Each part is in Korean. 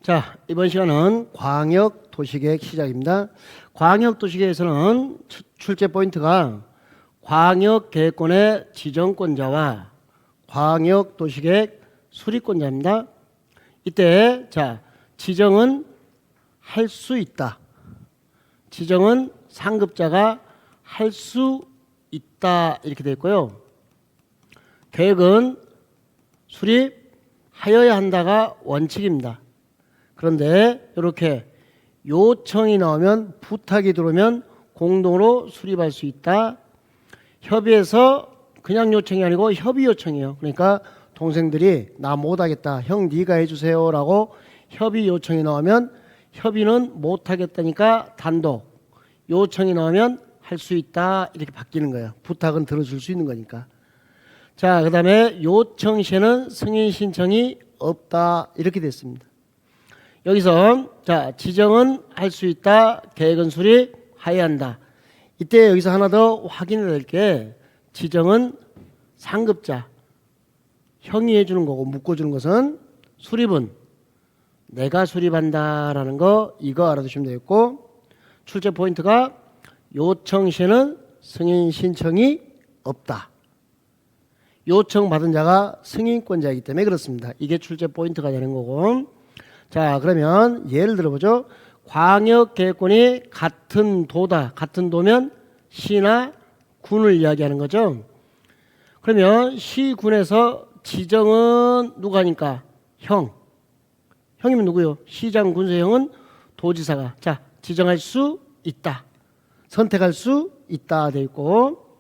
자, 이번 시간은 광역도시계획 시작입니다. 광역도시계획에서는 출제 포인트가 광역계획권의 지정권자와 광역도시계획 수립권자입니다. 이때 자, 지정은 할 수 있다. 지정은 상급자가 할 수 있다 이렇게 되어 있고요. 계획은 수립하여야 한다가 원칙입니다. 그런데 이렇게 요청이 나오면 부탁이 들어오면 공동으로 수립할 수 있다. 협의해서 그냥 요청이 아니고 협의 요청이에요. 그러니까 동생들이 나 못하겠다. 형 네가 해주세요 라고 협의 요청이 나오면 협의는 못하겠다니까 단독. 요청이 나오면 할 수 있다 이렇게 바뀌는 거예요. 부탁은 들어줄 수 있는 거니까. 자, 그 다음에 요청 시에는 승인 신청이 없다 이렇게 됐습니다. 여기서 자, 지정은 할 수 있다. 계획은 수립하여야 한다. 이때 여기서 하나 더 확인해야 될 게 지정은 상급자 형이 해주는 거고 묶어주는 것은 수립은 내가 수립한다라는 거 이거 알아두시면 되겠고 출제 포인트가 요청 시에는 승인 신청이 없다. 요청받은 자가 승인권자이기 때문에 그렇습니다. 이게 출제 포인트가 되는 거고 자, 그러면 예를 들어보죠. 광역계획권이 같은 도다. 같은 도면 시나 군을 이야기하는 거죠. 그러면 시, 군에서 지정은 누가 하니까? 형. 형이면 누구요? 시장, 군수형은 도지사가. 자, 지정할 수 있다. 선택할 수 있다 돼 있고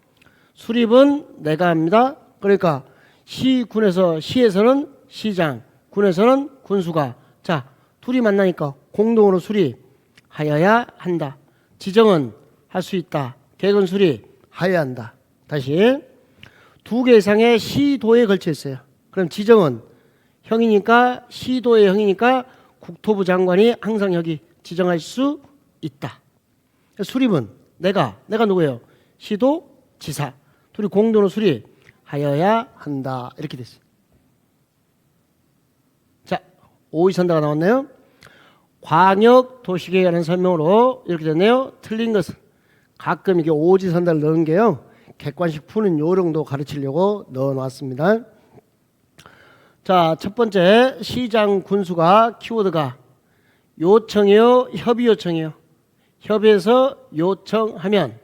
수립은 내가 합니다. 그러니까 시, 군에서 시에서는 시장, 군에서는 군수가 자, 둘이 만나니까 공동으로 수립하여야 한다. 지정은 할 수 있다. 계획은 수립하여야 한다. 다시 두 개 이상의 시도에 걸쳐 있어요. 그럼 지정은 형이니까 시도의 형이니까 국토부 장관이 항상 여기 지정할 수 있다. 수립은 내가 누구예요? 시도 지사. 둘이 공동으로 수립하여야 한다. 이렇게 됐어요. 오이선다가 나왔네요. 광역도시계획이라는 설명으로 이렇게 됐네요. 틀린 것은 가끔 이게 오지선다를 넣은 게요. 객관식 푸는 요령도 가르치려고 넣어놨습니다. 자, 첫 번째 시장 군수가 키워드가 요청이요, 협의 요청이요. 협의해서 요청하면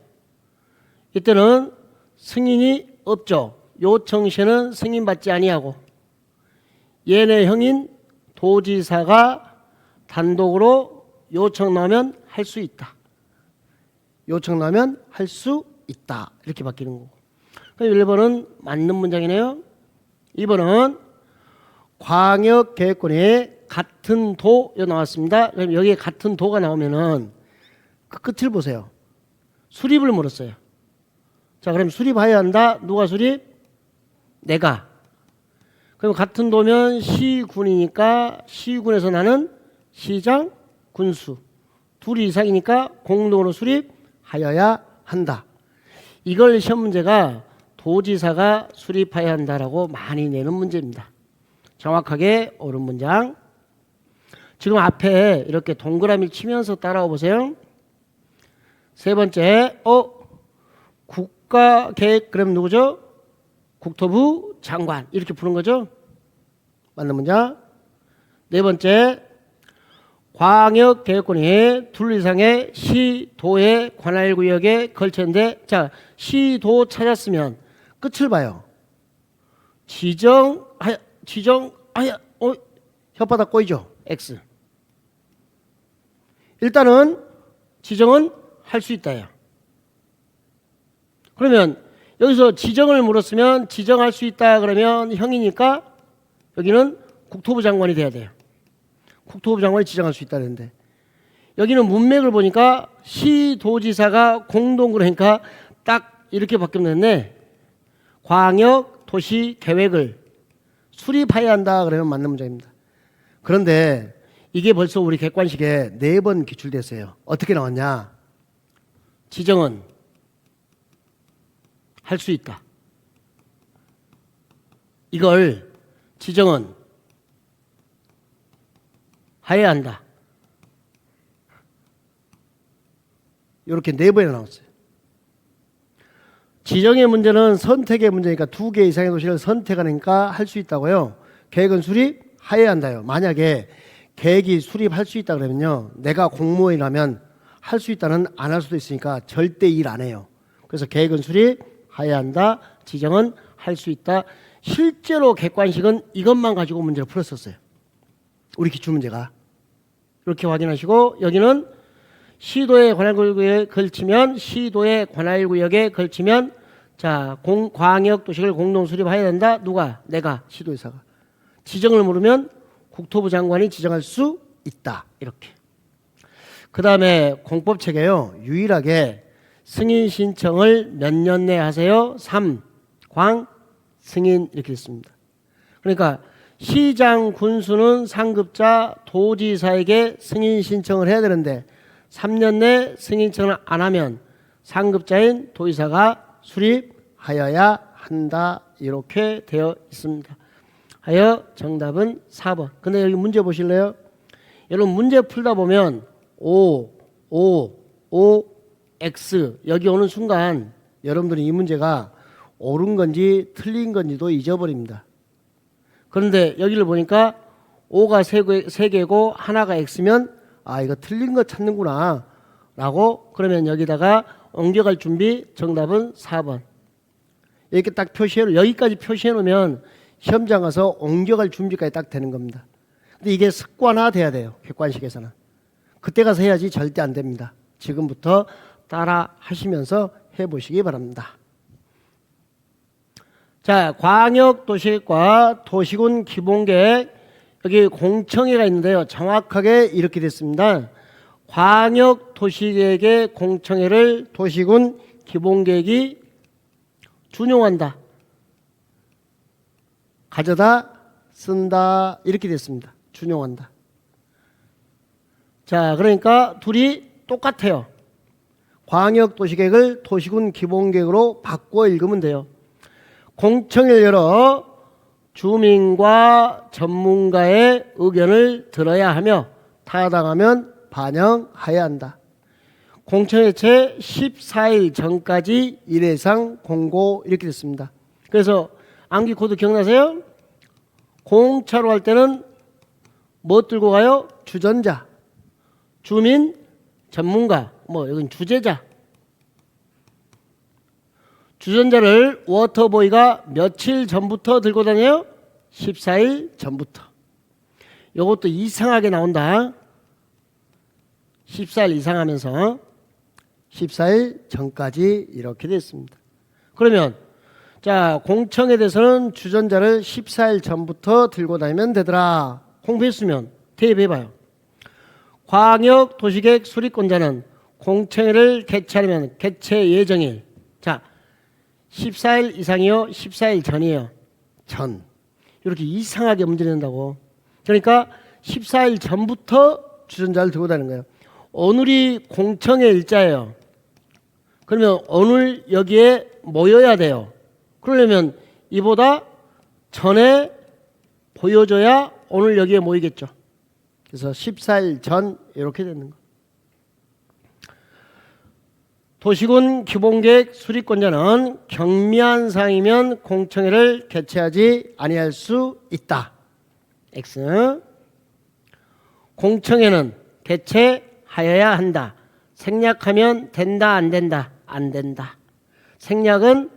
이때는 승인이 없죠. 요청 시에는 승인받지 아니하고 얘네 형인 도지사가 단독으로 요청 나오면 할 수 있다. 요청 나오면 할 수 있다. 이렇게 바뀌는 거고. 1번은 맞는 문장이네요. 2번은 광역계획권이 같은 도 나왔습니다. 그럼 여기에 같은 도가 나오면은 그 끝을 보세요. 수립을 물었어요. 자, 그럼 수립해야 한다. 누가 수립? 내가. 그럼 같은 도면 시군이니까 시군에서 나는 시장, 군수. 둘이 이상이니까 공동으로 수립하여야 한다. 이걸 시험 문제가 도지사가 수립해야 한다라고 많이 내는 문제입니다. 정확하게 옳은 문장. 지금 앞에 이렇게 동그라미 치면서 따라와 보세요. 세 번째, 국가계획 그럼 누구죠? 국토부 장관 이렇게 부른 거죠. 맞는 문장. 네 번째 광역계획권이 둘 이상의 시도의 관할구역에 걸쳤는데 자, 시도 찾았으면 끝을 봐요. 지정하여 혓바닥 꼬이죠. X. 일단은 지정은 할 수 있다요. 그러면 여기서 지정을 물었으면 지정할 수 있다 그러면 형이니까 여기는 국토부 장관이 돼야 돼요. 국토부 장관이 지정할 수 있다는데 여기는 문맥을 보니까 시도지사가 공동 그러니까 딱 이렇게 바뀌면 됐네. 광역 도시 계획을 수립해야 한다 그러면 맞는 문장입니다. 그런데 이게 벌써 우리 객관식에 4번 기출됐어요. 어떻게 나왔냐? 지정은 할 수 있다. 이걸 지정은 하여야 한다. 이렇게 4번이나 나왔어요. 지정의 문제는 선택의 문제니까 2개 이상의 도시를 선택하니까 할 수 있다고요. 계획은 수립하여야 한다요. 만약에 계획이 수립할 수 있다 그러면요, 내가 공무원이라면 할 수 있다는 안 할 수도 있으니까 절대 일 안 해요. 그래서 계획은 수립하여야 한다. 지정은 할 수 있다. 실제로 객관식은 이것만 가지고 문제를 풀었었어요. 우리 기출문제가. 이렇게 확인하시고, 여기는 시도의 관할구역에 걸치면, 시도의 관할구역에 걸치면, 자, 광역도시를 공동 수립해야 된다. 누가? 내가, 시도의사가. 지정을 물으면 국토부 장관이 지정할 수 있다. 이렇게. 그 다음에 공법책에요, 유일하게 승인 신청을 몇 년 내에 하세요? 3. 광 승인 이렇게 있습니다. 그러니까 시장 군수는 상급자 도지사에게 승인 신청을 해야 되는데 3년 내 승인 신청을 안 하면 상급자인 도지사가 수립하여야 한다. 이렇게 되어 있습니다. 하여 정답은 4번. 근데 여기 문제 보실래요? 여러분 문제 풀다 보면 O, X 여기 오는 순간 여러분들이 이 문제가 옳은 건지 틀린 건지도 잊어버립니다. 그런데 여기를 보니까 O가 3개고 하나가 X면 아 이거 틀린 거 찾는구나 라고 그러면 여기다가 옮겨갈 준비 정답은 4번. 이렇게 딱 여기까지 표시해 놓으면 시험장 가서 옮겨갈 준비까지 딱 되는 겁니다. 근데 이게 습관화돼야 돼요. 객관식에서는. 그때 가서 해야지 절대 안 됩니다. 지금부터 따라 하시면서 해보시기 바랍니다. 자, 광역도시계획과 도시군 기본계획 여기 공청회가 있는데요. 정확하게 이렇게 됐습니다. 광역도시계획의 공청회를 도시군 기본계획이 준용한다. 가져다 쓴다. 이렇게 됐습니다. 준용한다. 자, 그러니까 둘이 똑같아요. 광역도시계획을 도시군 기본계획으로 바꿔 읽으면 돼요. 공청회를 열어 주민과 전문가의 의견을 들어야 하며 타당하면 반영해야 한다. 공청회 채 14일 전까지 1회상 공고 이렇게 됐습니다. 그래서 암기 코드 기억나세요? 공차로 할 때는 뭐 들고 가요? 주전자, 주민, 전문가, 뭐 여긴 주재자. 주전자를 워터보이가 며칠 전부터 들고 다녀요? 14일 전부터. 이것도 이상하게 나온다. 14일 이상 하면서 14일 전까지 이렇게 됐습니다. 그러면 자, 공청에 대해서는 주전자를 14일 전부터 들고 다니면 되더라. 공부했으면 대입해봐요. 광역도시계획 수립권자는 공청회를 개최하려면 개최 예정일. 자, 14일 이상이요? 14일 전이에요? 전. 이렇게 이상하게 문제 낸다고. 그러니까 14일 전부터 주전자를 들고 다니는 거예요. 오늘이 공청회 일자예요. 그러면 오늘 여기에 모여야 돼요. 그러려면 이보다 전에 보여줘야 오늘 여기에 모이겠죠. 그래서 14일 전 이렇게 되는 거. 도시군 기본계획 수립권자는 경미한 사항이면 공청회를 개최하지 아니할 수 있다. X. 공청회는 개최하여야 한다. 생략하면 된다 안 된다? 안 된다. 생략은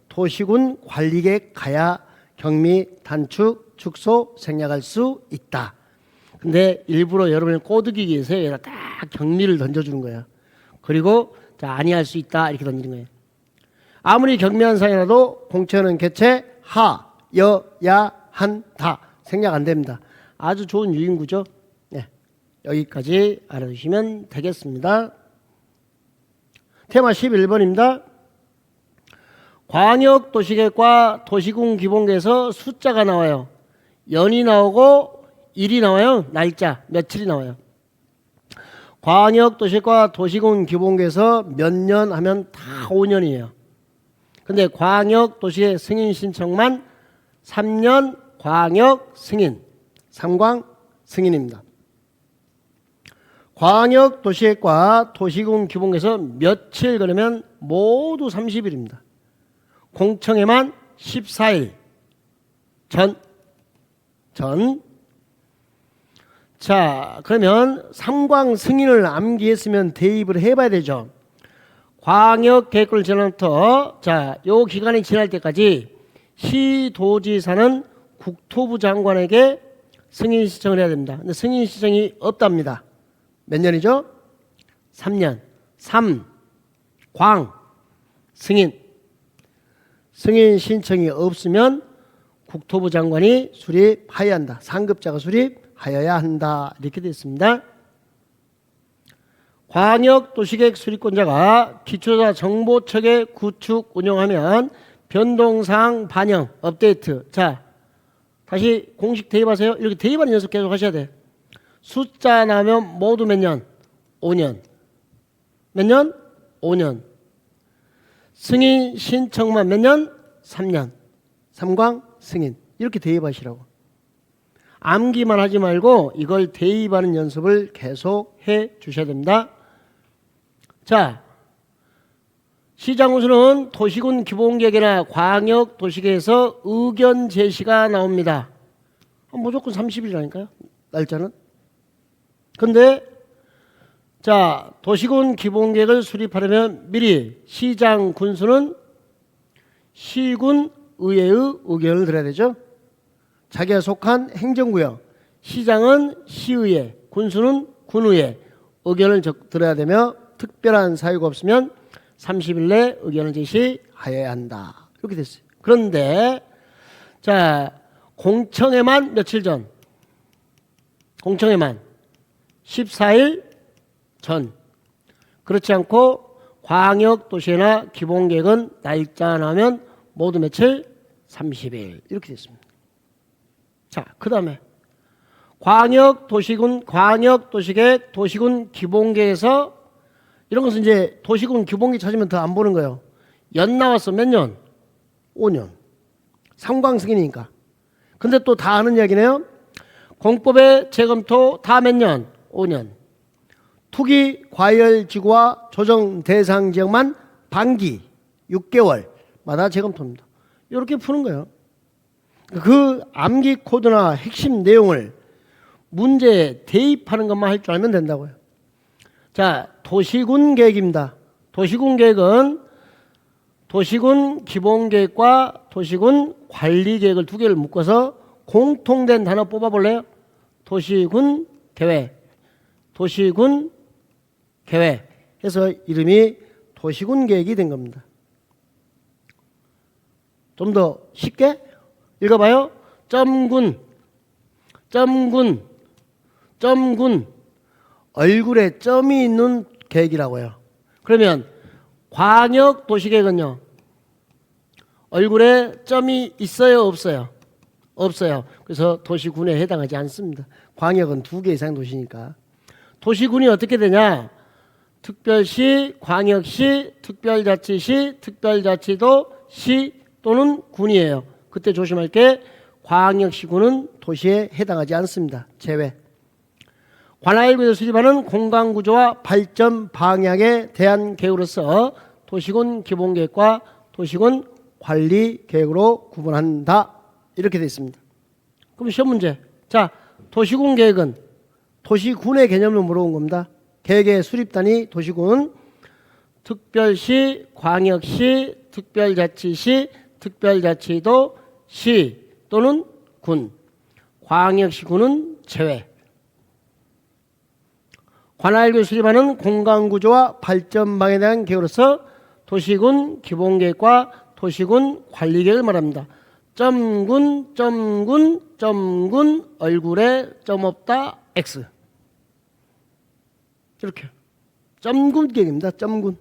도시군 관리계획 가야 경미, 단축, 축소 생략할 수 있다. 근데 일부러 여러분을 꼬드기기 위해서 여기다 딱 경미를 던져주는 거예요. 그리고 자, 아니할 수 있다 이렇게 던지는 거예요. 아무리 경미한 사항이라도 공청회는 개최하여야 한다. 생략 안 됩니다. 아주 좋은 유인구죠. 네, 여기까지 알아두시면 되겠습니다. 테마 11번입니다. 광역도시계획과 도시군 기본계획에서 숫자가 나와요. 연이 나오고 일이 나와요. 날짜, 며칠이 나와요. 광역도시계획과 도시군 기본계획에서 몇 년 하면 다 5년이에요. 근데 광역도시계획 승인 신청만 3년 광역 승인, 3광 승인입니다. 광역 도시계획과 도시군 기본계에서 며칠 그러면 모두 30일입니다. 공청회만 14일 전. 자, 그러면 삼광 승인을 암기했으면 대입을 해봐야 되죠. 광역계획을 지나부터 자, 요 기간이 지날 때까지 시도지사는 국토부 장관에게 승인 신청을 해야 됩니다. 근데 승인 신청이 없답니다. 몇 년이죠? 3년. 광 승인. 승인 신청이 없으면 국토부 장관이 수립하여야 한다. 상급자가 수립하여야 한다. 이렇게 되어 있습니다. 광역도시계획 수립권자가 기초자 정보체계 구축 운영하면 변동사항 반영 업데이트. 자, 다시 공식 대입하세요. 이렇게 대입하는 연습 계속 하셔야 돼. 숫자 나면 모두 몇 년? 5년. 몇 년? 5년. 승인 신청만 몇 년? 3년. 삼광 승인. 이렇게 대입하시라고. 암기만 하지 말고 이걸 대입하는 연습을 계속 해 주셔야 됩니다. 자, 시장군수는 도시군 기본계획이나 광역도시계획에서 의견 제시가 나옵니다. 무조건 30일이라니까요. 날짜는. 근데 자, 도시군 기본계획을 수립하려면 미리 시장 군수는 시군 의회의 의견을 들어야 되죠. 자기가 속한 행정구역, 시장은 시의회, 군수는 군의회 의견을 들어야 되며 특별한 사유가 없으면 30일 내 의견을 제시하여야 한다. 이렇게 됐어요. 그런데 자, 공청회만 며칠 전, 공청회만 14일 전. 그렇지 않고 광역도시나 기본계획은 날짜 나면 모두 며칠? 30일. 이렇게 됐습니다. 자, 그 다음에 광역도시군, 광역도시계획, 도시군 기본계획에서 이런 것은 이제 도시군 기본계획 찾으면 더 안 보는 거예요. 연 나왔어. 몇 년? 5년. 삼광승인이니까. 근데 또 다 아는 이야기네요. 공법의 재검토 다 몇 년? 5년. 투기 과열지구와 조정 대상 지역만 반기 6개월마다 재검토입니다. 이렇게 푸는 거예요. 그 암기 코드나 핵심 내용을 문제에 대입하는 것만 할 줄 알면 된다고요. 자, 도시군 계획입니다. 도시군 계획은 도시군 기본계획과 도시군 관리계획을 두 개를 묶어서 공통된 단어 뽑아볼래요? 도시군 계획, 도시군 계획 해서 이름이 도시군 계획이 된 겁니다. 좀 더 쉽게 읽어봐요. 점군, 점군, 점군. 얼굴에 점이 있는 계획이라고요. 그러면 광역도시계획은요, 얼굴에 점이 있어요, 없어요? 없어요. 그래서 도시군에 해당하지 않습니다. 광역은 2개 이상 도시니까. 도시군이 어떻게 되냐? 특별시, 광역시, 특별자치시, 특별자치도, 시 또는 군이에요. 그때 조심할 게 광역시군은 도시에 해당하지 않습니다. 제외. 관할구에서 수립하는 공간구조와 발전 방향에 대한 계획으로서 도시군 기본계획과 도시군 관리계획으로 구분한다. 이렇게 되어 있습니다. 그럼 시험 문제. 자, 도시군 계획은 도시군의 개념을 물어본 겁니다. 계획의 수립단위 도시군, 특별시, 광역시, 특별자치시, 특별자치도, 시 또는 군, 광역시군은 제외. 관할구에 수립하는 공간구조와 발전 방향에 대한 계획으로서 도시군 기본계획과 도시군 관리계획을 말합니다. 점군, 점군, 점군, 얼굴에 점 없다, X. 이렇게. 점군 계획입니다. 점군.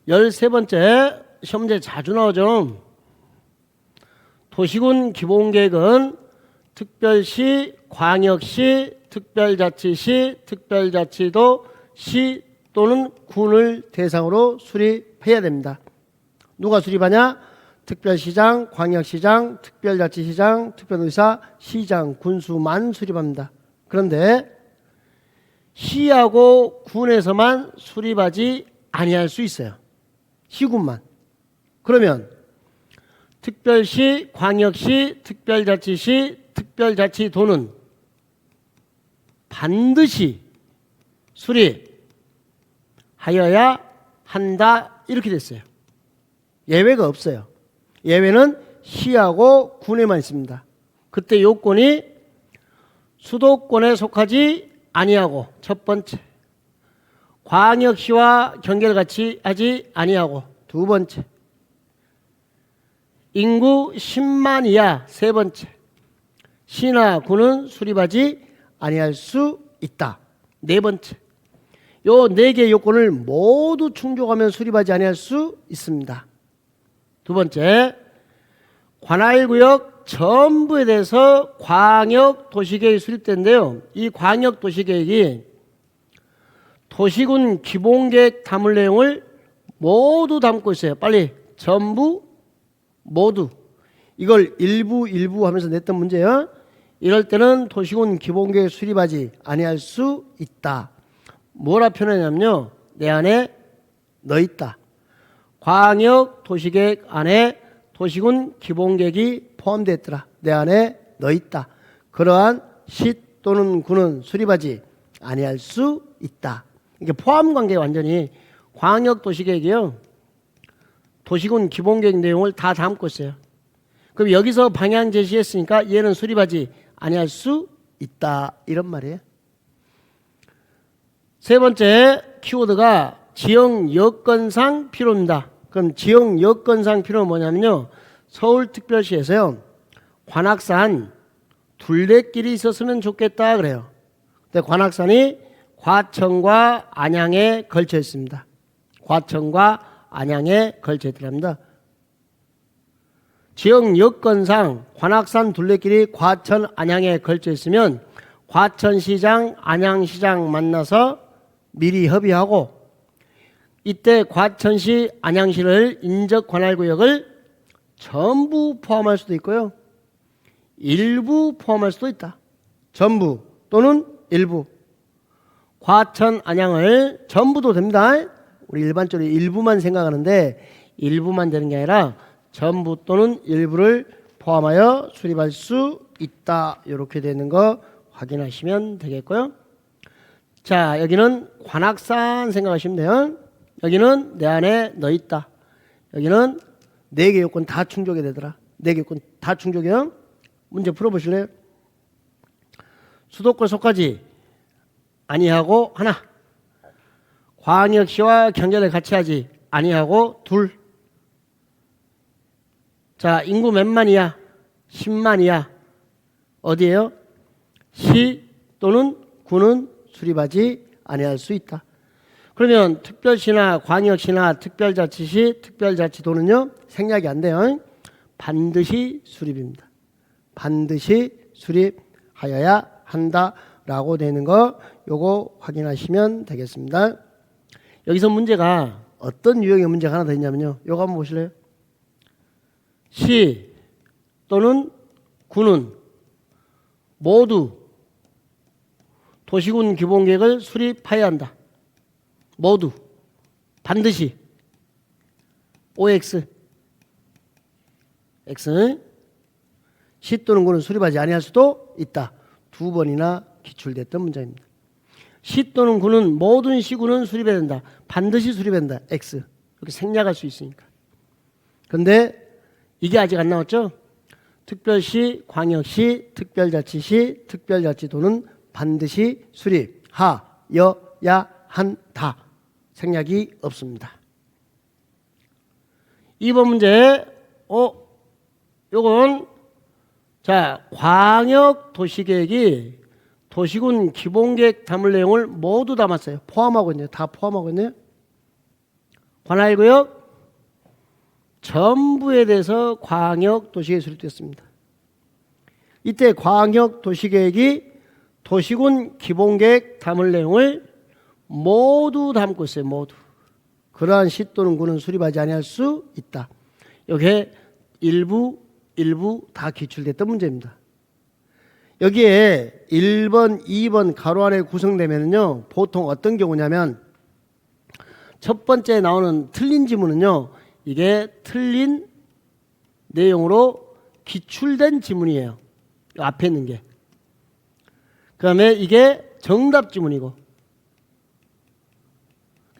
13번째 시험 문제 자주 나오죠. 도시군 기본계획은 특별시, 광역시, 특별자치시, 특별자치도, 시 또는 군을 대상으로 수립해야 됩니다. 누가 수립하냐? 특별시장, 광역시장, 특별자치시장, 특별도지사, 시장, 군수만 수립합니다. 그런데 시하고 군에서만 수립하지 아니할 수 있어요. 시군만. 그러면 특별시, 광역시, 특별자치시, 특별자치도는 반드시 수립하여야 한다 이렇게 됐어요. 예외가 없어요. 예외는 시하고 군에만 있습니다. 그때 요건이 수도권에 속하지 아니하고 첫 번째, 광역시와 경계를 하지 아니하고 두 번째, 인구 10만 이하 세 번째, 시나 군은 수립하지 아니할 수 있다 네 번째. 요 네 개의 요건을 모두 충족하면 수립하지 아니할 수 있습니다. 두 번째, 관할구역 전부에 대해서 광역도시계획이 수립된대요. 이 광역도시계획이 도시군 기본계획 담을 내용을 모두 담고 있어요. 빨리 전부 모두. 이걸 일부 하면서 냈던 문제예요. 이럴 때는 도시군 기본계획 수립하지 아니할 수 있다. 뭐라 표현하냐면요, 내 안에 너 있다. 광역도시계획 안에 도시군 기본계획이 포함되어 있더라. 내 안에 너 있다. 그러한 시 또는 군은 수립하지 아니할 수 있다. 이게 포함관계 완전히 광역도시계획이요, 도시군 기본계획 내용을 다 담고 있어요. 그럼 여기서 방향 제시했으니까 얘는 수립하지 아니할 수 있다 이런 말이에요. 세 번째 키워드가 지역 여건상 필요입니다. 그럼 지역 여건상 필요는 뭐냐면요, 서울특별시에서요 관악산 둘레길이 있었으면 좋겠다 그래요. 근데 관악산이 과천과 안양에 걸쳐 있습니다. 과천과 안양에 걸쳐 있답니다. 지역 여건상 관악산 둘레길이 과천 안양에 걸쳐 있으면 과천시장 안양시장 만나서 미리 협의하고, 이때 과천시 안양시를 인접관할구역을 전부 포함할 수도 있고요, 일부 포함할 수도 있다. 전부 또는 일부. 과천 안양을 전부도 됩니다. 우리 일반적으로 일부만 생각하는데 일부만 되는 게 아니라 전부 또는 일부를 포함하여 수립할 수 있다. 이렇게 되는 거 확인하시면 되겠고요. 자, 여기는 관악산 생각하시면 돼요. 여기는 내 안에 너 있다. 여기는 네 개 요건 다 충족이 되더라. 네 개 요건 다 충족이요. 문제 풀어보실래요? 수도권 속하지 아니하고 하나, 광역시와 경계를 같이 하지 아니하고 둘. 자, 인구 몇만 이야? 10만 이야. 어디에요? 시 또는 군은 수립하지 아니할 수 있다. 그러면 특별시나 광역시나 특별자치시, 특별자치도는요 생략이 안 돼요. 반드시 수립입니다. 반드시 수립하여야 한다라고 되는 거 요거 확인하시면 되겠습니다. 여기서 문제가 어떤 유형의 문제가 하나 더 있냐면요, 요거 한번 보실래요? 시 또는 군은 모두 도시군 기본계획을 수립해야 한다. 모두 반드시 OX X. 시 또는 군은 수립하지 아니할 수도 있다. 두 번이나 기출됐던 문제입니다. 시 또는 군은 모든 시군은 수립해야 된다. 반드시 수립해야 된다. X. 이렇게 생략할 수 있으니까. 그런데 이게 아직 안 나왔죠? 특별시, 광역시, 특별자치시, 특별자치도는 반드시 수립하여야 한다. 생략이 없습니다. 2번 문제. 요건 자, 광역도시계획이 도시군 기본계획 담을 내용을 모두 담았어요. 포함하고 있네요. 다 포함하고 있네요. 관할구역 전부에 대해서 광역도시계획이 수립됐습니다. 이때 광역도시계획이 도시군 기본계획 담을 내용을 모두 담고 있어요. 모두. 그러한 시 또는 군은 수립하지 아니할 수 있다. 여기에 일부 다 기출됐던 문제입니다. 여기에 1번, 2번 가로 안에 구성되면요, 보통 어떤 경우냐면 첫 번째 나오는 틀린 지문은요, 이게 틀린 내용으로 기출된 지문이에요. 앞에 있는 게. 그 다음에 이게 정답 지문이고,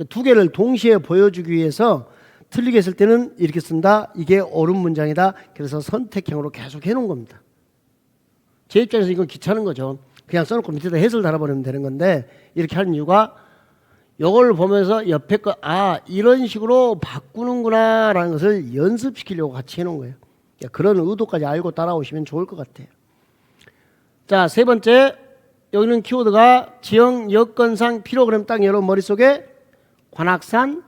두 개를 동시에 보여주기 위해서 틀리게 했을 때는 이렇게 쓴다. 이게 옳은 문장이다. 그래서 선택형으로 계속 해놓은 겁니다. 제 입장에서 이건 귀찮은 거죠. 그냥 써놓고 밑에다 해설 달아버리면 되는 건데, 이렇게 하는 이유가 이걸 보면서 옆에 거 이런 식으로 바꾸는구나 라는 것을 연습시키려고 같이 해놓은 거예요. 그런 의도까지 알고 따라오시면 좋을 것 같아요. 자, 세 번째, 여기는 키워드가 지형 여건상 필요. 그럼 딱 여러분 머릿속에 관악산.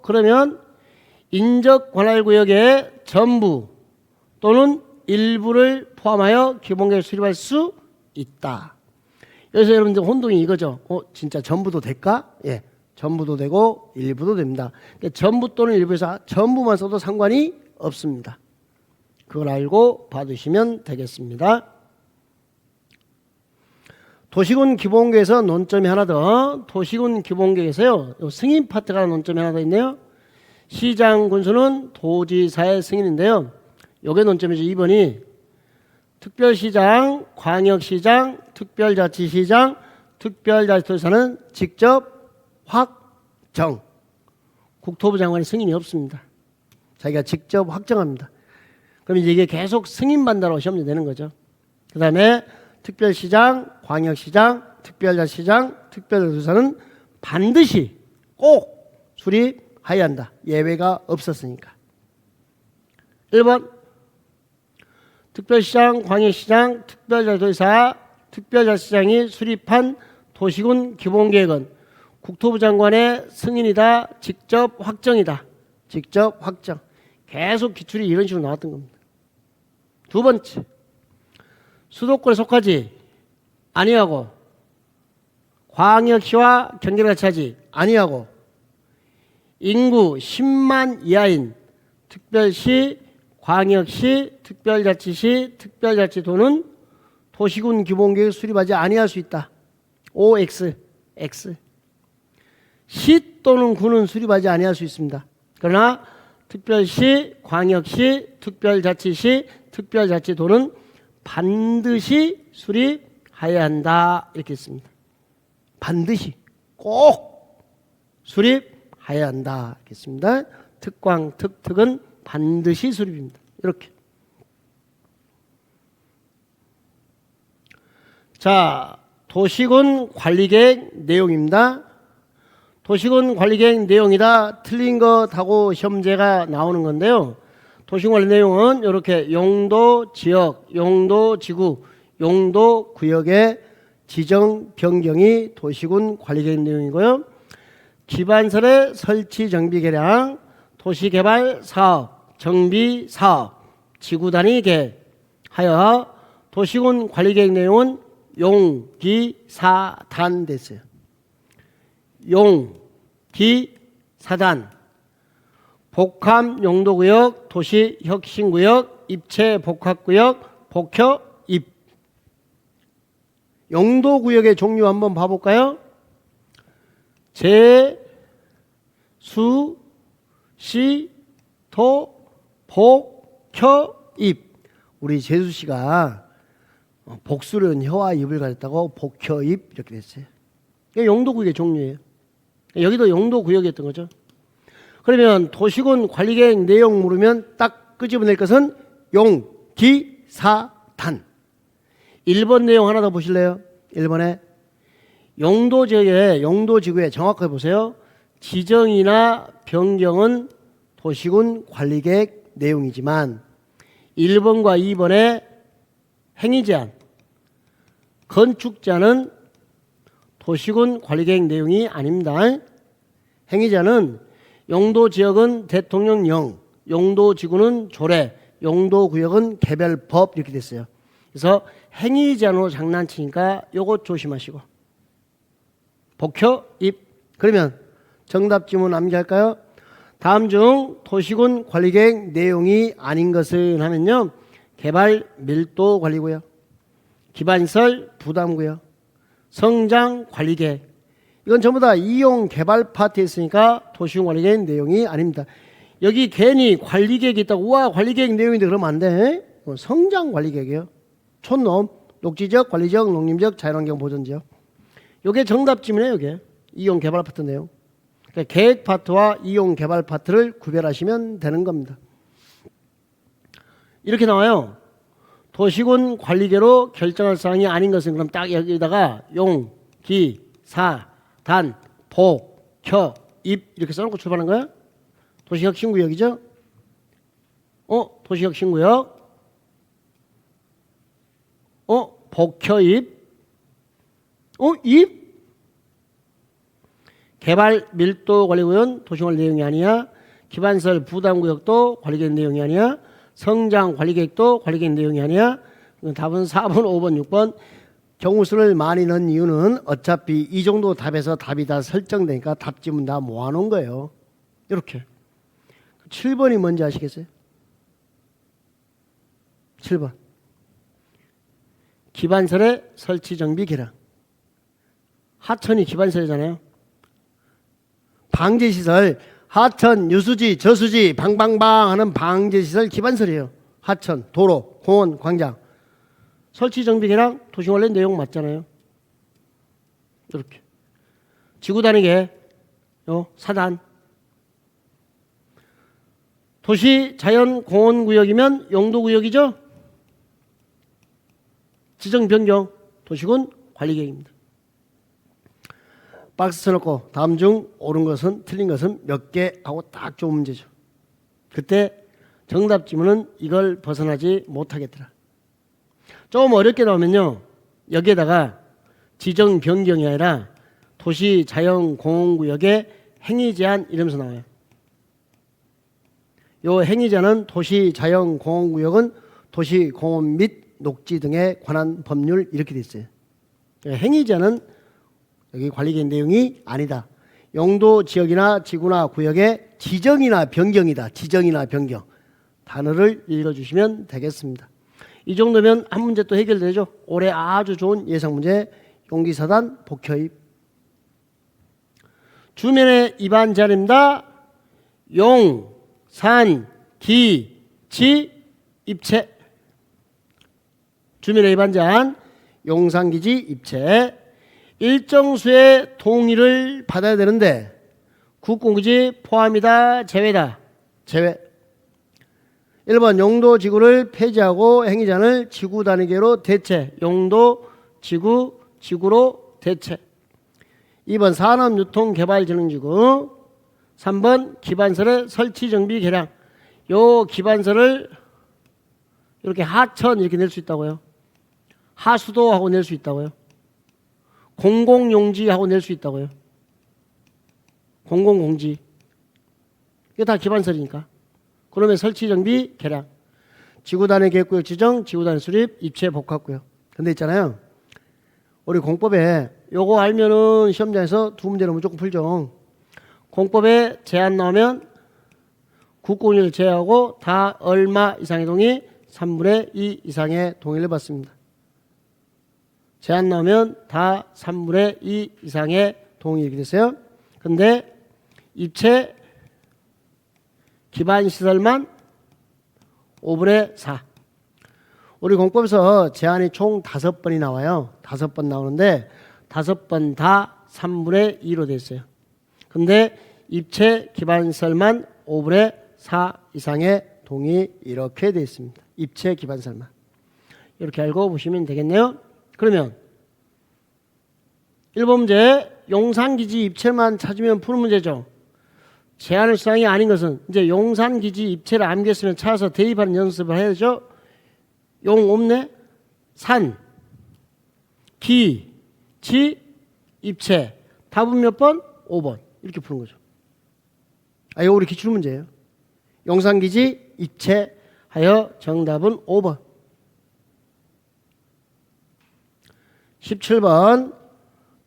그러면 인적 관할구역의 전부 또는 일부를 포함하여 기본계획 수립할 수 있다. 여기서 여러분들 혼동이 이거죠. 진짜 전부도 될까? 예, 전부도 되고 일부도 됩니다. 그러니까 전부 또는 일부에서 전부만 써도 상관이 없습니다. 그걸 알고 봐두시면 되겠습니다. 도시군 기본계획에서 논점이 하나 더. 도시군 기본계획에서요, 승인 파트가 논점이 하나 더 있네요. 시장 군수는 도지사의 승인인데요. 요게 논점이죠. 2번이 특별시장, 광역시장, 특별자치시장, 특별자치도지사는 직접 확정. 국토부 장관의 승인이 없습니다. 자기가 직접 확정합니다. 그럼 이게 계속 승인받는다고 시험이 되는 거죠. 그 다음에 특별시장, 광역시장, 특별자치시장, 특별자치도지사는 반드시 꼭 수립해야 한다. 예외가 없었으니까. 1번 특별시장, 광역시장, 특별자치도지사, 특별자치시장이 수립한 도시군 기본계획은 국토부 장관의 승인이다. 직접 확정이다. 직접 확정. 계속 기출이 이런 식으로 나왔던 겁니다. 두 번째, 수도권에 속하지 아니하고 광역시와 경계를 같이 하지 아니하고 인구 10만 이하인 특별시, 광역시, 특별자치시, 특별자치도는 도시군 기본계획 수립하지 아니할 수 있다. OX, X. 시 또는 구는 수립하지 아니할 수 있습니다. 그러나 특별시, 광역시, 특별자치시, 특별자치도는 반드시 수립해야 한다. 이렇게 했습니다. 반드시 꼭 수립해야 한다. 이렇게 했습니다. 특광, 특특은 반드시 수립입니다. 이렇게. 자, 도시군 관리계획 내용입니다. 도시군 관리계획 내용이다. 틀린 것하고 시험제가 나오는 건데요. 도시군 관리 내용은 이렇게 용도 지역, 용도 지구, 용도 구역의 지정 변경이 도시군 관리계획 내용이고요. 기반설의 설치 정비 계량, 도시개발 사업, 정비 사업, 지구단위 계획하여 도시군 관리계획 내용은 용, 기, 사, 단 됐어요. 용, 기, 사단, 복합 용도구역, 도시혁신구역, 입체복합구역, 복혀, 입. 용도구역의 종류 한번 봐볼까요? 제, 수, 시, 도, 복, 혀, 입. 우리 재수씨가 복수는 혀와 입을 가졌다고 복혀, 입 이렇게 됐어요. 이게 용도구역의 종류예요. 여기도 용도구역이었던 거죠. 그러면 도시군 관리계획 내용 물으면 딱 끄집어낼 것은 용, 기, 사, 단. 1번 내용 하나 더 보실래요? 1번에 용도지역에, 용도지구에 정확하게 보세요. 지정이나 변경은 도시군 관리계획 내용이지만 1번과 2번의 행위제한, 건축제한은 도시군 관리계획 내용이 아닙니다. 행위제한은 용도지역은 대통령령, 용도지구는 조례, 용도구역은 개별법 이렇게 됐어요. 그래서 행위제한으로 장난치니까 요거 조심하시고. 복혀, 입. 그러면 정답 지문 암기할까요? 다음 중 도시군 관리계획 내용이 아닌 것은 하면요. 개발 밀도 관리고요. 기반시설 부담고요. 성장 관리 계획. 이건 전부 다 이용 개발 파트에 있으니까 도시공 관리 계획 내용이 아닙니다. 여기 괜히 관리 계획이 있다고 우와 관리 계획 내용인데 그러면 안 돼. 성장 관리 계획이에요. 촌놈, 녹지적, 관리적, 농림적, 자연환경 보존지역. 이게 정답 지문이에요. 이게 이용 개발 파트 내용. 그러니까 계획 파트와 이용 개발 파트를 구별하시면 되는 겁니다. 이렇게 나와요. 도시군 관리계로 결정할 사항이 아닌 것은 그럼 딱 여기다가 용, 기, 사, 단, 복, 켜, 입 이렇게 써놓고 출발한 거야? 도시혁신구역이죠? 도시혁신구역. 복혀입. 입? 개발 밀도 관리구역은 도시관 내용이 아니야. 기반시설 부담구역도 관리계획 내용이 아니야. 성장 관리계획도 관리계획 내용이 아니야. 답은 4번, 5번, 6번. 경우수를 많이 넣은 이유는 어차피 이 정도 답에서 답이 다 설정되니까 답지문 다 모아놓은 거예요. 이렇게. 7번이 뭔지 아시겠어요? 7번. 기반설의 설치 정비 개량. 하천이 기반설이잖아요. 방제시설, 하천, 유수지, 저수지, 방방방 하는 방제시설 기반설이에요. 하천, 도로, 공원, 광장. 설치 정비 개량 도시관리 내용 맞잖아요. 이렇게. 지구 단위계, 사단. 도시 자연 공원 구역이면 용도 구역이죠? 지정 변경 도시군 관리 계획입니다. 박스 쳐놓고 다음 중 옳은 것은 틀린 것은 몇 개 하고 딱 좋은 문제죠. 그때 정답 지문은 이걸 벗어나지 못하겠더라. 좀 어렵게 나오면요. 여기에다가 지정 변경이 아니라 도시 자연 공원 구역의 행위 제한 이러면서 나와요. 요 행위 제한은 도시 자연 공원 구역은 도시 공원 및 녹지 등에 관한 법률 이렇게 돼 있어요. 행위 제한은 여기 관리계획 내용이 아니다. 용도 지역이나 지구나 구역의 지정이나 변경이다. 지정이나 변경. 단어를 읽어주시면 되겠습니다. 이 정도면 한 문제 또 해결되죠. 올해 아주 좋은 예상 문제. 용기사단 복혀입. 주면의 입안 자리입니다. 용, 산, 기, 지, 입체. 주민의 입안제한, 용산기지, 입체. 일정 수의 동의를 받아야 되는데 국공기지 포함이다, 제외다. 제외. 1번 용도 지구를 폐지하고 행위제한을 지구 단위계로 대체. 용도 지구, 지구로 대체. 2번 산업유통개발진흥지구. 3번 기반설의 설치정비 개량. 요 기반설을 이렇게 하천 이렇게 낼 수 있다고요. 하수도하고 낼 수 있다고요. 공공용지하고 낼 수 있다고요. 공공공지. 이게 다 기반설이니까. 그러면 설치정비 개량. 지구단위 계획구역 지정, 지구단위 수립, 입체 복합구역. 근데 있잖아요. 우리 공법에 요거 알면은 시험장에서 두 문제는 무조건 풀죠. 공법에 제한 나오면 국공유를 제외하고 다 얼마 이상의 동의? 3분의 2 이상의 동의를 받습니다. 제한 나오면 다 3분의 2 이상의 동의 이렇게 됐어요. 근데 입체 기반시설만 5분의 4. 우리 공법에서 제한이 총 5번이 나와요. 5번 나오는데 5번 다 3분의 2로 되어 있어요. 근데 입체 기반시설만 5분의 4 이상의 동의 이렇게 되어 있습니다. 입체 기반시설만. 이렇게 알고 보시면 되겠네요. 그러면 1번 문제 용산기지 입체만 찾으면 푸는 문제죠. 제한할 사항이 아닌 것은 이제 용산기지 입체를 암기했으면 찾아서 대입하는 연습을 해야죠. 용 없네. 산, 기, 지, 입체. 답은 몇 번? 5번. 이렇게 푸는 거죠. 이거 우리 기출문제예요. 용산기지 입체하여 정답은 5번. 17번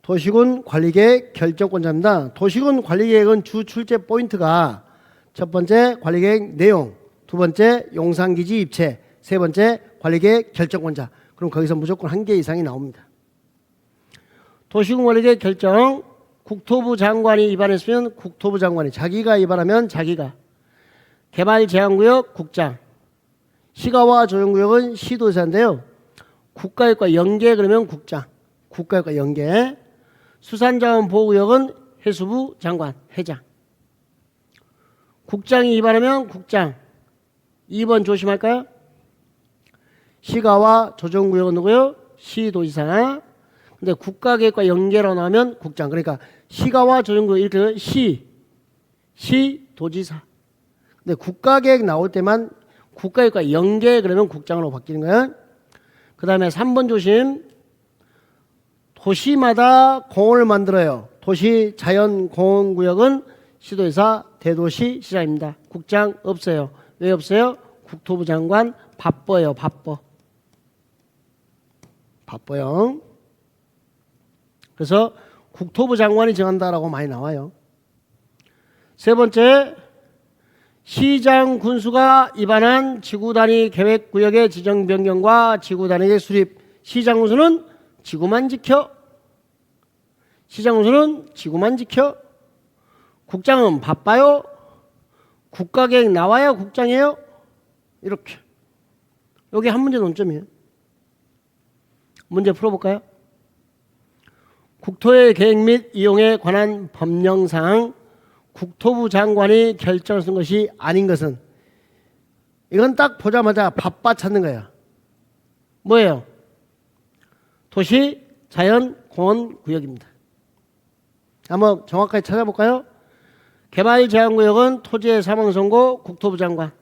도시군 관리계획 결정권자입니다. 도시군 관리계획은 주 출제 포인트가 첫 번째 관리계획 내용, 두 번째 용산기지 입체, 세 번째 관리계획 결정권자. 그럼 거기서 무조건 한 개 이상이 나옵니다. 도시군 관리계획 결정, 국토부 장관이 위반했으면 국토부 장관이, 자기가 위반하면 자기가, 개발제한구역 국장, 시가와 조정구역은 시도지사인데요. 국가유과 연계 그러면 국장, 국가유과 연계. 수산자원보호구역은 해수부 장관, 회장. 국장이 위반하면 국장. 2번 조심할까요? 시가와 조정구역은 누구요? 시도지사. 근데 국가계획과 연계로 나오면 국장. 그러니까 시가와 조정구역 이렇게 시도지사. 근데 국가계획 나올 때만 국가계획과 연계 그러면 국장으로 바뀌는 거예요. 그 다음에 3번 조심. 도시마다 공원을 만들어요. 도시 자연공원구역은 시도지사, 대도시, 시장입니다. 국장 없어요. 왜 없어요? 국토부 장관 바빠요. 바빠요. 그래서 국토부 장관이 정한다라고 많이 나와요. 세 번째, 시장 군수가 위반한 지구단위 계획구역의 지정 변경과 지구단위 수립. 시장 군수는 지구만 지켜. 시장 군수는 지구만 지켜. 국장은 바빠요. 국가계획 나와야 국장이에요. 이렇게. 여기 한 문제 논점이에요. 문제 풀어볼까요? 국토의 계획 및 이용에 관한 법령상 국토부 장관이 결정을 쓴 것이 아닌 것은, 이건 딱 보자마자 바빠 찾는 거예요. 뭐예요? 도시 자연공원구역입니다. 한번 정확하게 찾아볼까요? 개발제한구역은 토지의 사망선고 국토부 장관,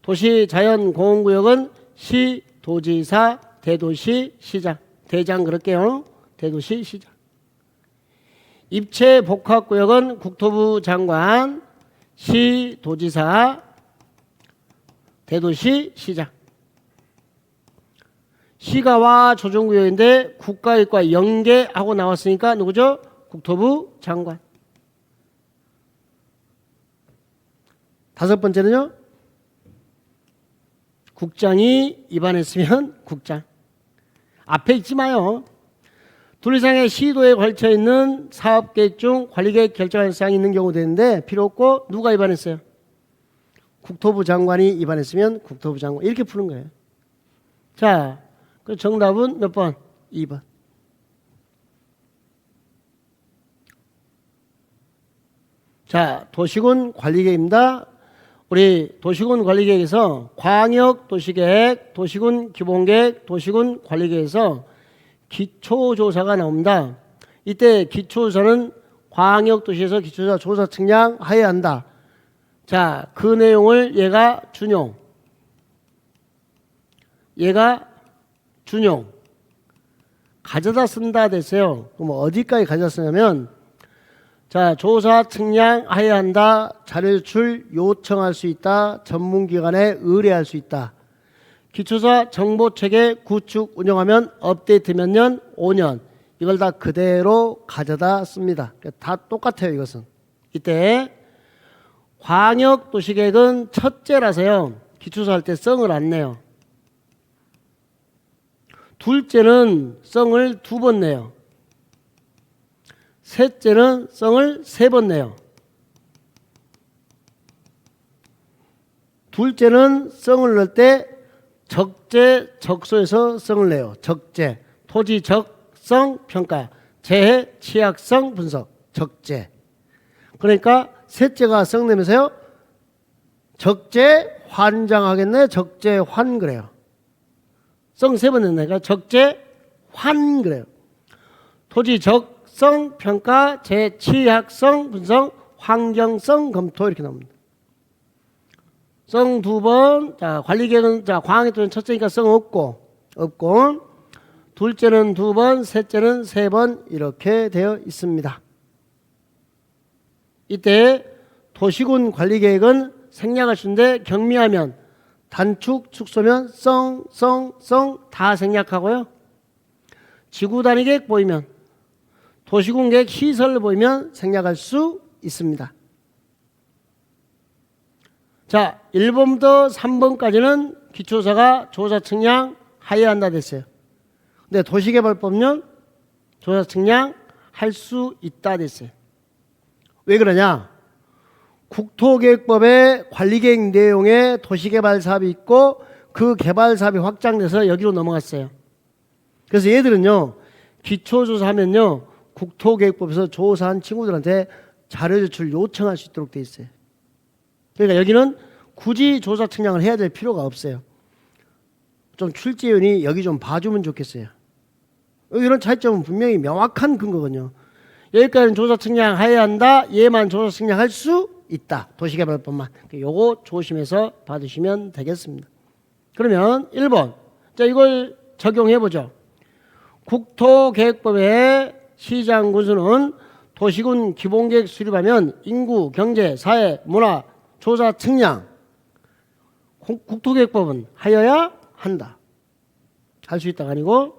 도시 자연공원구역은 시도지사, 대도시, 시장. 대장 그럴게요. 대도시, 시장. 입체 복합구역은 국토부 장관, 시도지사, 대도시, 시장. 시가와 조정구역인데 국가계획과 연계하고 나왔으니까 누구죠? 국토부 장관. 다섯 번째는요, 국장이 위반했으면 국장. 앞에 있지 마요. 둘 이상의 시도에 걸쳐 있는 사업계획 중 관리계획 결정할 사항이 있는 경우 되는데 필요 없고, 누가 위반했어요? 국토부 장관이 위반했으면 국토부 장관. 이렇게 푸는 거예요. 자, 그 정답은 몇 번? 2번. 자, 도시군 관리계획입니다. 우리 도시군 관리계획에서 광역도시계획, 도시군 기본계획, 도시군 관리계획에서 기초조사가 나옵니다. 이때 기초조사는 광역도시에서 기초조사 조사 측량하여야 한다. 자, 그 내용을 얘가 준용, 가져다 쓴다 됐어요. 그럼 어디까지 가져다 쓰냐면, 자, 조사 측량하여야 한다. 자료 제출 요청할 수 있다. 전문기관에 의뢰할 수 있다. 기초조사 정보체계 구축 운영하면 업데이트 몇 년? 5년. 이걸 다 그대로 가져다 씁니다. 다 똑같아요, 이것은. 이때 광역도시계획은 첫째라서요, 기초조사 할 때 성을 안 내요. 둘째는 성을 2번 내요. 셋째는 성을 3번 내요. 둘째는 성을 넣을 때 적재, 적소에서 성을 내요. 적재, 토지 적성 평가, 재해 취약성 분석, 적재. 그러니까 셋째가 성 내면서요, 적재 환장하겠네. 적재 환 그래요. 성 3번 냈으니까 적재 환 그래요. 토지 적성 평가, 재 취약성 분석, 환경성 검토 이렇게 나옵니다. 성 2번. 자, 관리계획은, 자, 광역도시는 첫째니까 성 없고, 둘째는 2번, 셋째는 3번 이렇게 되어 있습니다. 이때 도시군 관리계획은 생략할 수 있는데, 경미하면, 단축, 축소면 성 다 생략하고요. 지구단위계획 보이면, 도시군계획 시설 보이면 생략할 수 있습니다. 자, 1번부터 3번까지는 기초사가 조사 측량 하여야 한다 됐어요. 근데 도시개발법은 조사 측량 할 수 있다 됐어요. 왜 그러냐? 국토계획법의 관리계획 내용에 도시개발 사업이 있고 그 개발 사업이 확장돼서 여기로 넘어갔어요. 그래서 얘들은요, 기초조사하면요, 국토계획법에서 조사한 친구들한테 자료 제출 요청할 수 있도록 돼 있어요. 그러니까 여기는 굳이 조사 측량을 해야 될 필요가 없어요. 좀 출제위원이 여기 좀 봐주면 좋겠어요. 이런 차이점은 분명히 명확한 근거거든요. 여기까지는 조사 측량해야 한다. 얘만 조사 측량할 수 있다. 도시개발법만. 요거 조심해서 받으시면 되겠습니다. 그러면 1번. 자, 이걸 적용해보죠. 국토계획법의 시장 군수는 도시군 기본계획 수립하면 인구, 경제, 사회, 문화, 조사 측량. 국토계획법은 하여야 한다. 할 수 있다가 아니고.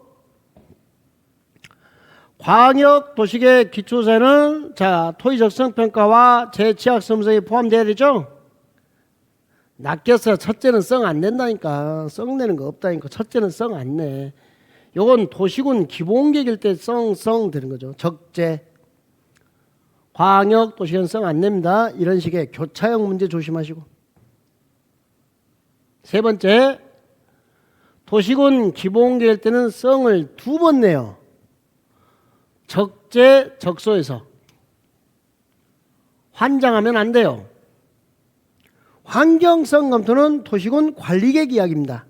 광역도시계획 기초세는 자 토지적성평가와 재취약섬성이 포함되어야 되죠. 낚여서 첫째는 성 안 낸다니까. 성 내는 거 없다니까. 첫째는 성 안 내. 요건 도시군 기본계획일 때 성 되는 거죠. 적재. 광역도시계획은 성 안 냅니다. 이런 식의 교차형 문제 조심하시고. 세 번째, 도시군 기본계획일 때는 성을 2번 내요. 적재, 적소에서. 환장하면 안 돼요. 환경성 검토는 도시군 관리계획 이야기입니다.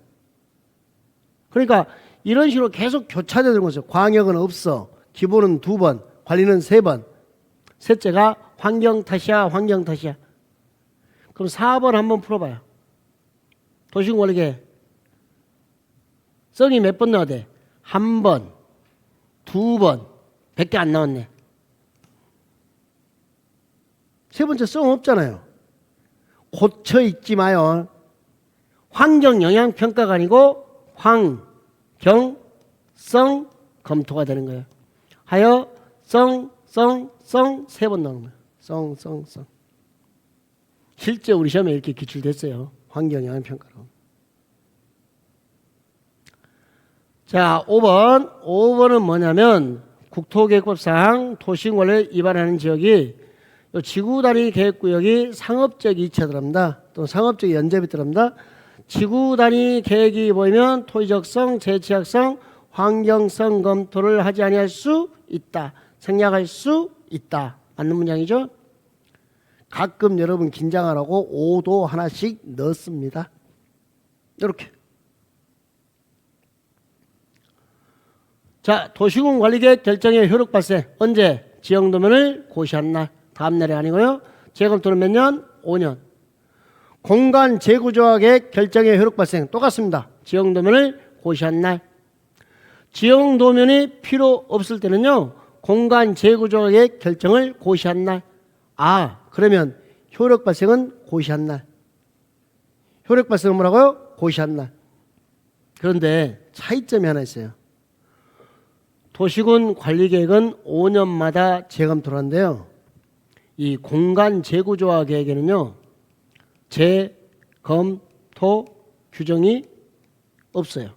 그러니까 이런 식으로 계속 교차되는 거죠. 광역은 없어. 기본은 2번, 관리는 3번. 셋째가 환경 탓이야, 환경 탓이야. 그럼 4번 한번 풀어봐요. 도시군 관리계획. 성이 몇 번 나와야 돼? 1번, 2번. 100개 안 나왔네. 세 번째 성 없잖아요. 고쳐 읽지 마요. 환경영향평가가 아니고 환경성 검토가 되는 거예요. 하여 성 3번 나오는 거예요. 성. 실제 우리 시험에 이렇게 기출됐어요. 환경영향평가로. 자, 5번은 뭐냐면 국토계획법상 도시군관리를 위반하는 지역이 지구 단위 계획구역이 상업적 이치에 들어갑니다. 또 상업적 연접이 들어갑니다. 지구 단위 계획이 보이면 토지적성, 재취약성, 환경성 검토를 하지 아니할 수 있다. 생략할 수 있다. 맞는 문장이죠? 가끔 여러분 긴장하라고 5도 하나씩 넣습니다. 이렇게. 자, 도시군 관리계획 결정의 효력 발생. 언제? 지형도면을 고시한 날. 다음 날이 아니고요. 재검토는 몇 년? 5년. 공간 재구조화 계획 결정의 효력 발생. 똑같습니다. 지형도면을 고시한 날. 지형도면이 필요 없을 때는요. 공간 재구조화 계획 결정을 고시한 날. 아, 그러면 효력 발생은 고시한 날. 효력 발생은 뭐라고요? 고시한 날. 그런데 차이점이 하나 있어요. 도시군 관리계획은 5년마다 재검토를 하는데요. 이 공간 재구조화 계획에는요. 재검토 규정이 없어요.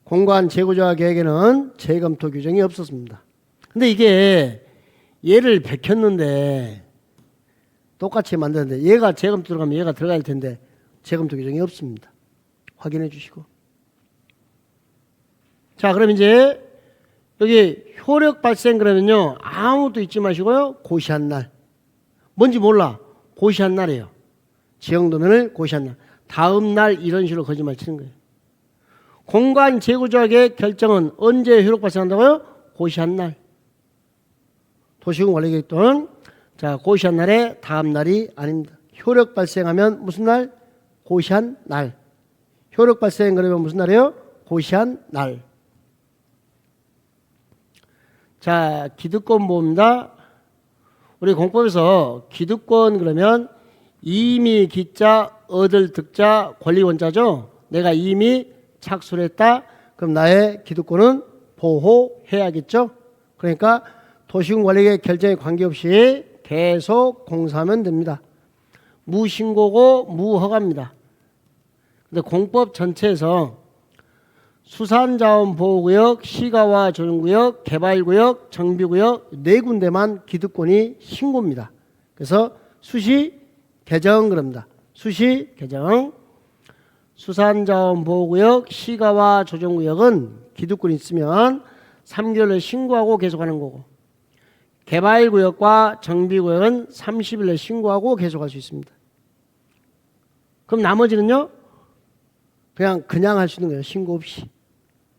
공간 재구조화 계획에는 재검토 규정이 없었습니다. 근데 이게 얘를 베꼈는데 똑같이 만드는데 얘가 재검토 들어가면 얘가 들어갈 텐데 재검토 규정이 없습니다. 확인해 주시고. 자, 그럼 이제 여기 효력 발생 그러면요. 아무것도 잊지 마시고요. 고시한 날. 뭔지 몰라. 고시한 날이에요. 지형도면을 고시한 날. 다음 날 이런 식으로 거짓말 치는 거예요. 공간 재구조화 계획 결정은 언제 효력 발생한다고요? 고시한 날. 도시군 관리계획 또는 자, 고시한 날에 다음 날이 아닙니다. 효력 발생하면 무슨 날? 고시한 날. 효력 발생 그러면 무슨 날이에요? 고시한 날. 자, 기득권 보호입니다. 우리 공법에서 기득권 그러면 이미 기자, 얻을 득자, 권리원자죠. 내가 이미 착수를 했다. 그럼 나의 기득권은 보호해야겠죠. 그러니까 도시군 관리계획 결정에 관계없이 계속 공사하면 됩니다. 무신고고 무허가입니다. 근데 공법 전체에서 수산자원보호구역, 시가와 조정구역, 개발구역, 정비구역 네 군데만 기득권이 신고입니다. 그래서 수시 개정 그럽니다. 수시 개정. 수산자원보호구역, 시가와 조정구역은 기득권이 있으면 3개월에 신고하고 계속하는 거고, 개발구역과 정비구역은 30일에 신고하고 계속할 수 있습니다. 그럼 나머지는요? 그냥 할 수 있는 거예요. 신고 없이.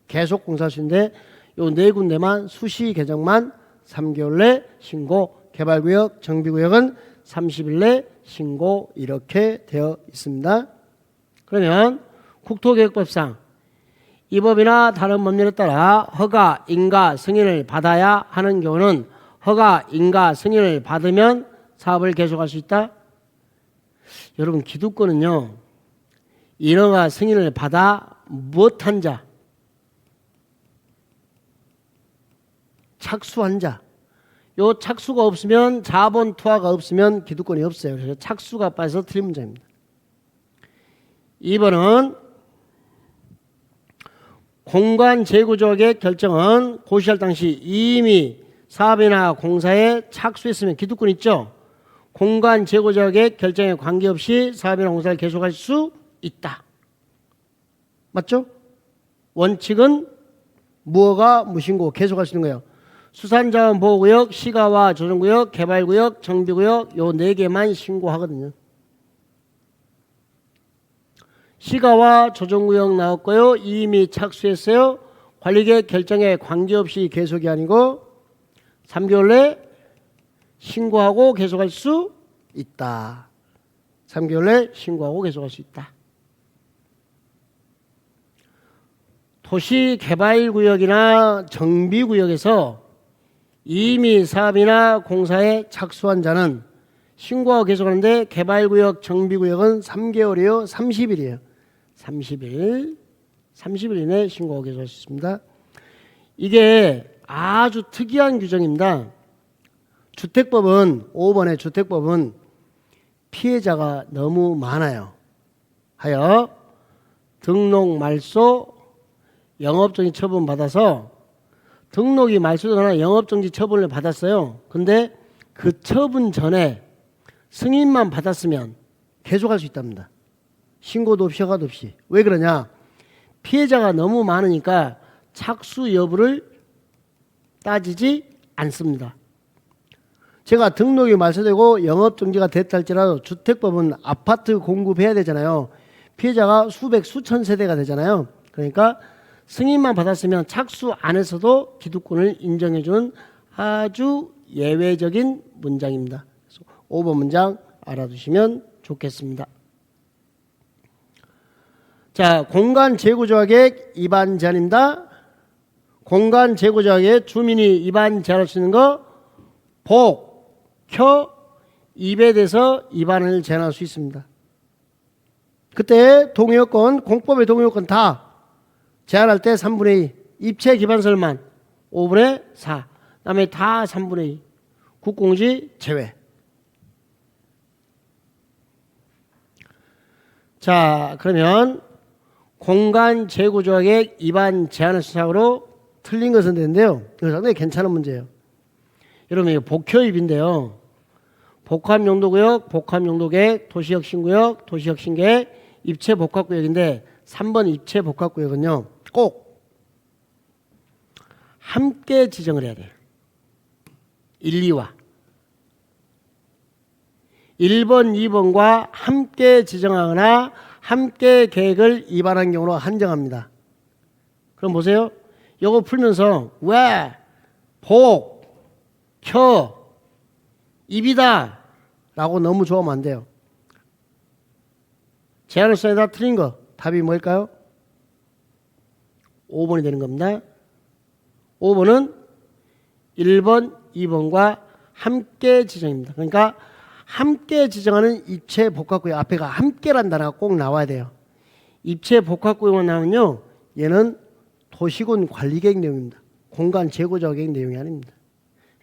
계속 공사할 수 있는데 요 네 군데만 수시 개정만 3개월 내 신고, 개발구역, 정비구역은 30일 내 신고 이렇게 되어 있습니다. 그러면 국토계획법상 이 법이나 다른 법률에 따라 허가, 인가, 승인을 받아야 하는 경우는 허가, 인가, 승인을 받으면 사업을 계속할 수 있다. 여러분 기득권은요, 인허가 승인을 받아 못한 자, 착수한 자, 요 착수가 없으면, 자본 투하가 없으면 기득권이 없어요. 그래서 착수가 빠져서 틀린 문제입니다. 2번은 공간 재구조의 결정은 고시할 당시 이미 사업이나 공사에 착수했으면 기득권 있죠. 공간 재구조의 결정에 관계없이 사업이나 공사를 계속할 수 있다. 맞죠? 원칙은 무허가 무신고 계속할 수 있는 거예요. 수산자원보호구역, 시가와 조정구역, 개발구역, 정비구역 요 네 개만 신고하거든요. 시가와 조정구역 나왔고요. 이미 착수했어요. 관리계획 결정에 관계없이 계속이 아니고 3개월 내 신고하고 계속할 수 있다. 3개월 내 신고하고 계속할 수 있다. 도시개발구역이나 정비구역에서 이미 사업이나 공사에 착수한 자는 신고하고 계속하는데 개발구역, 정비구역은 3개월이요. 30일이에요. 30일 이내 신고하고 계속할 수 있습니다. 이게 아주 특이한 규정입니다. 주택법은 5번의 주택법은 피해자가 너무 많아요. 하여 등록 말소 영업정지 처분 받아서 등록이 말소되거나 영업정지 처분을 받았어요. 근데 그 처분 전에 승인만 받았으면 계속할 수 있답니다. 신고도 없이 허가도 없이. 왜 그러냐? 피해자가 너무 많으니까 착수 여부를 따지지 않습니다. 제가 등록이 말소되고 영업정지가 됐다 할지라도 주택법은 아파트 공급해야 되잖아요. 피해자가 수백 수천 세대가 되잖아요. 그러니까 승인만 받았으면 착수 안에서도 기득권을 인정해주는 아주 예외적인 문장입니다. 그래서 5번 문장 알아두시면 좋겠습니다. 자, 공간 재구조계획 위반 제한입니다. 공간 재구조계획 주민이 위반 제한할 수 있는 거 복, 켜, 입에 대해서 위반을 제한할 수 있습니다. 그때 동의요건, 공법의 동의요건 다 제한할 때 3분의 2, 입체 기반설만 5분의 4, 그다음에 다 3분의 2, 국공지 제외. 자, 그러면 공간 재구조계획 위반 제한을 수사로 틀린 것은 되는데요. 이거 상당히 괜찮은 문제예요. 여러분 이거 복효입인데요. 복합용도구역, 복합용도계획, 도시혁신구역, 도시혁신계획, 입체복합구역인데 3번 입체복합구역은요. 꼭 함께 지정을 해야 돼요. 1, 2와 1번, 2번과 함께 지정하거나 함께 계획을 위반한 경우로 한정합니다. 그럼 보세요. 이거 풀면서 왜 복, 켜, 입이다 라고 너무 좋아하면 안 돼요. 제한을 써야 틀린 거 답이 뭘까요? 5번이 되는 겁니다. 5번은 1번, 2번과 함께 지정입니다. 그러니까 함께 지정하는 입체 복합구역 앞에가 함께란 단어가 꼭 나와야 돼요. 입체 복합구역만 나오면요, 얘는 도시군 관리계획 내용입니다. 공간 재구조 계획 내용이 아닙니다.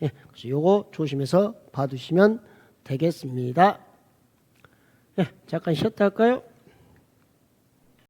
예, 그래서 요거 조심해서 봐두시면 되겠습니다. 잠깐 쉬었다 할까요?